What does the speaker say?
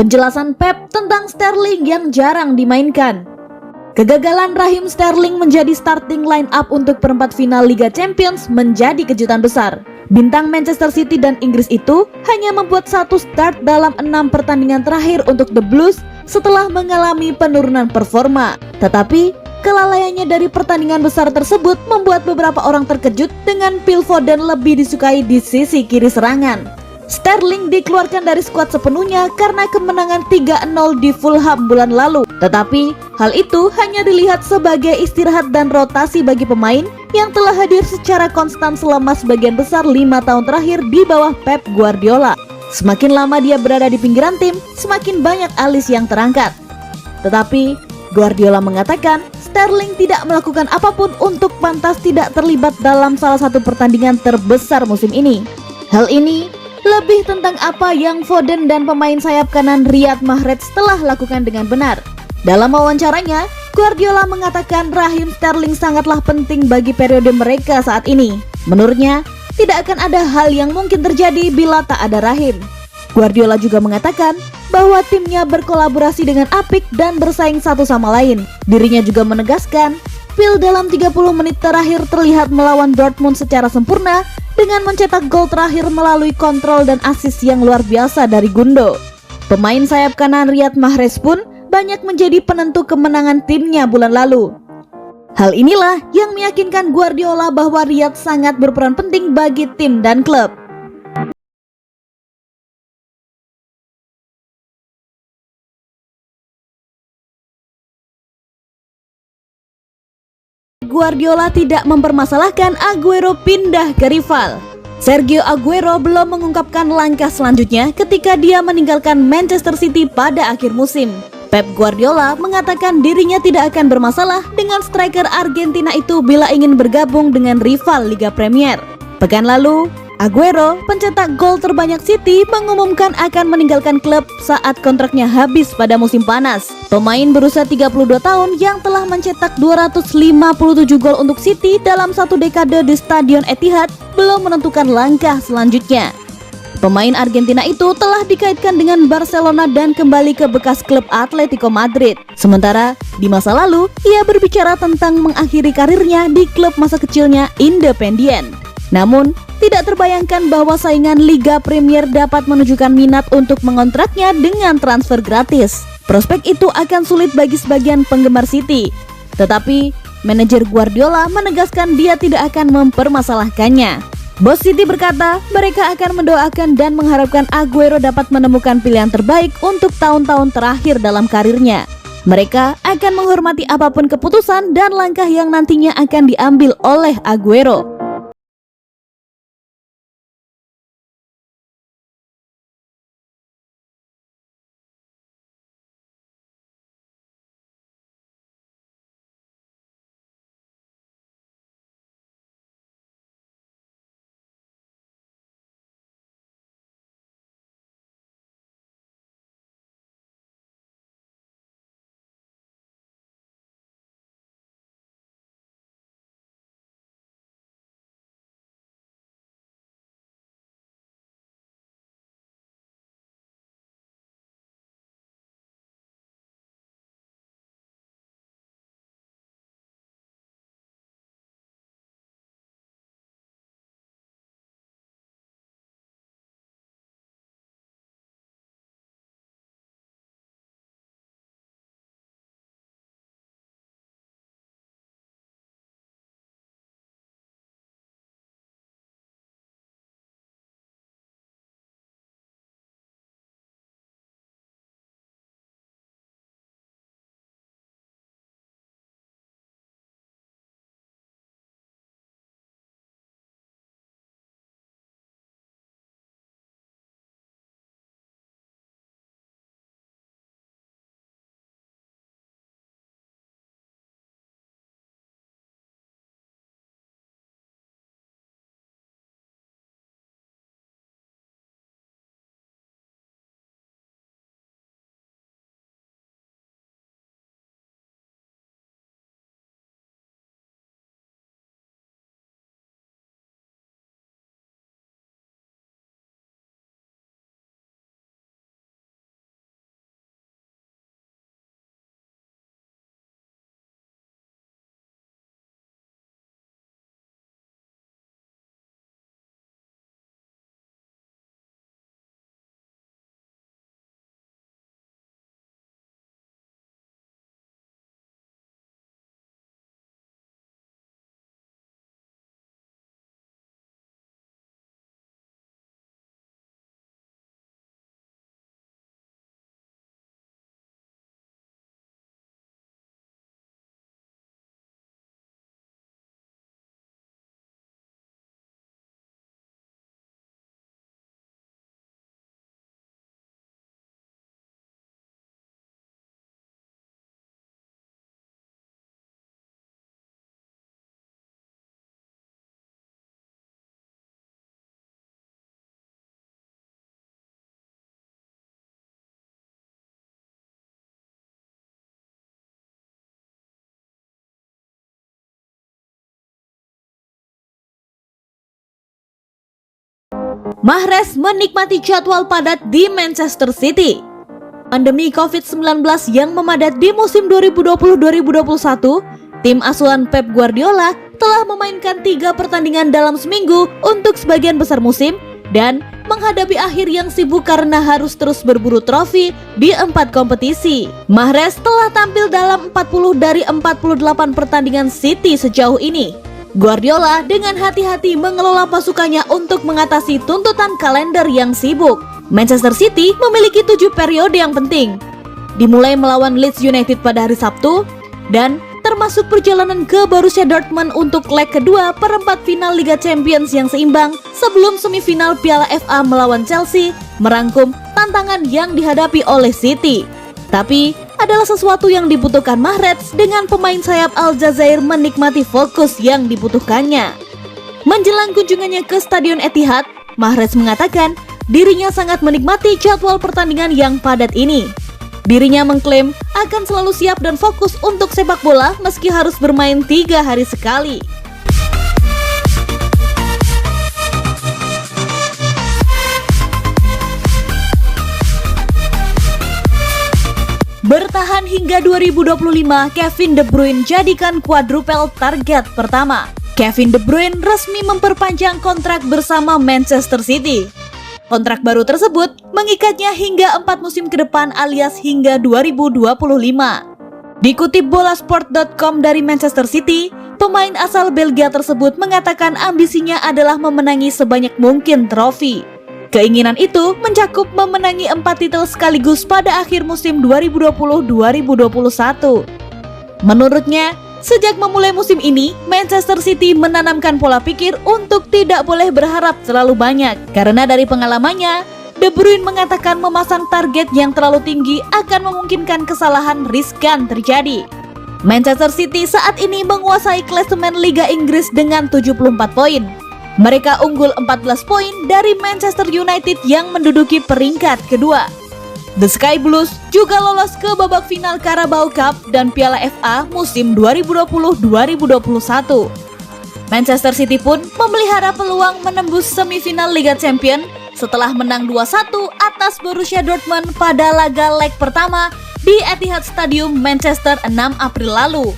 Penjelasan Pep tentang Sterling yang jarang dimainkan. Kegagalan Raheem Sterling menjadi starting line up untuk perempat final Liga Champions menjadi kejutan besar. Bintang Manchester City dan Inggris itu hanya membuat satu start dalam 6 pertandingan terakhir untuk The Blues setelah mengalami penurunan performa. Tetapi kelalaiannya dari pertandingan besar tersebut membuat beberapa orang terkejut dengan Phil Foden lebih disukai di sisi kiri serangan. Sterling dikeluarkan dari skuad sepenuhnya karena kemenangan 3-0 di Fulham bulan lalu. Tetapi hal itu hanya dilihat sebagai istirahat dan rotasi bagi pemain yang telah hadir secara konstan selama sebagian besar 5 tahun terakhir di bawah Pep Guardiola. Semakin lama dia berada di pinggiran tim, semakin banyak alis yang terangkat. Tetapi Guardiola mengatakan Sterling tidak melakukan apapun untuk pantas tidak terlibat dalam salah satu pertandingan terbesar musim ini. Hal ini lebih tentang apa yang Foden dan pemain sayap kanan Riyad Mahrez telah lakukan dengan benar. Dalam wawancaranya, Guardiola mengatakan Raheem Sterling sangatlah penting bagi periode mereka saat ini. Menurutnya, tidak akan ada hal yang mungkin terjadi bila tak ada Raheem. Guardiola juga mengatakan bahwa timnya berkolaborasi dengan apik dan bersaing satu sama lain. Dirinya juga menegaskan, Phil dalam 30 menit terakhir terlihat melawan Dortmund secara sempurna dengan mencetak gol terakhir melalui kontrol dan assist yang luar biasa dari Gundo. Pemain sayap kanan Riyad Mahrez pun banyak menjadi penentu kemenangan timnya bulan lalu. Hal inilah yang meyakinkan Guardiola bahwa Riyad sangat berperan penting bagi tim dan klub. Guardiola tidak mempermasalahkan Aguero pindah ke rival. Sergio Aguero belum mengungkapkan langkah selanjutnya ketika dia meninggalkan Manchester City pada akhir musim. Pep Guardiola mengatakan dirinya tidak akan bermasalah dengan striker Argentina itu bila ingin bergabung dengan rival Liga Premier. Pekan lalu, Aguero, pencetak gol terbanyak City, mengumumkan akan meninggalkan klub saat kontraknya habis pada musim panas. Pemain berusia 32 tahun yang telah mencetak 257 gol untuk City dalam satu dekade di Stadion Etihad belum menentukan langkah selanjutnya. Pemain Argentina itu telah dikaitkan dengan Barcelona dan kembali ke bekas klub Atletico Madrid. Sementara di masa lalu, ia berbicara tentang mengakhiri karirnya di klub masa kecilnya Independiente. Namun, tidak terbayangkan bahwa saingan Liga Premier dapat menunjukkan minat untuk mengontraknya dengan transfer gratis. Prospek itu akan sulit bagi sebagian penggemar City. Tetapi, manajer Guardiola menegaskan dia tidak akan mempermasalahkannya. Bos City berkata mereka akan mendoakan dan mengharapkan Aguero dapat menemukan pilihan terbaik untuk tahun-tahun terakhir dalam karirnya. Mereka akan menghormati apapun keputusan dan langkah yang nantinya akan diambil oleh Aguero. Mahrez menikmati jadwal padat di Manchester City. Pandemi COVID-19 yang memadat di musim 2020-2021, tim asuhan Pep Guardiola telah memainkan 3 pertandingan dalam seminggu untuk sebagian besar musim dan menghadapi akhir yang sibuk karena harus terus berburu trofi di 4 kompetisi. Mahrez telah tampil dalam 40 dari 48 pertandingan City sejauh ini. Guardiola dengan hati-hati mengelola pasukannya untuk mengatasi tuntutan kalender yang sibuk. Manchester City memiliki 7 periode yang penting, dimulai melawan Leeds United pada hari Sabtu, dan termasuk perjalanan ke Borussia Dortmund untuk leg kedua perempat final Liga Champions yang seimbang sebelum semifinal Piala FA melawan Chelsea merangkum tantangan yang dihadapi oleh City. Tapi adalah sesuatu yang dibutuhkan Mahrez dengan pemain sayap Aljazair menikmati fokus yang dibutuhkannya. Menjelang kunjungannya ke Stadion Etihad, Mahrez mengatakan dirinya sangat menikmati jadwal pertandingan yang padat ini. Dirinya mengklaim akan selalu siap dan fokus untuk sepak bola meski harus bermain 3 hari sekali. Bertahan hingga 2025, Kevin De Bruyne jadikan quadruple target pertama. Kevin De Bruyne resmi memperpanjang kontrak bersama Manchester City. Kontrak baru tersebut mengikatnya hingga 4 musim ke depan alias hingga 2025. Dikutip bolasport.com dari Manchester City, pemain asal Belgia tersebut mengatakan ambisinya adalah memenangi sebanyak mungkin trofi. Keinginan itu mencakup memenangi 4 titel sekaligus pada akhir musim 2020-2021. Menurutnya, sejak memulai musim ini, Manchester City menanamkan pola pikir untuk tidak boleh berharap terlalu banyak. Karena dari pengalamannya, De Bruyne mengatakan memasang target yang terlalu tinggi akan memungkinkan kesalahan riskan terjadi. Manchester City saat ini menguasai klasemen Liga Inggris dengan 74 poin. Mereka unggul 14 poin dari Manchester United yang menduduki peringkat kedua. The Sky Blues juga lolos ke babak final Carabao Cup dan Piala FA musim 2020-2021. Manchester City pun memelihara peluang menembus semifinal Liga Champions setelah menang 2-1 atas Borussia Dortmund pada laga leg pertama di Etihad Stadium Manchester 6 April lalu.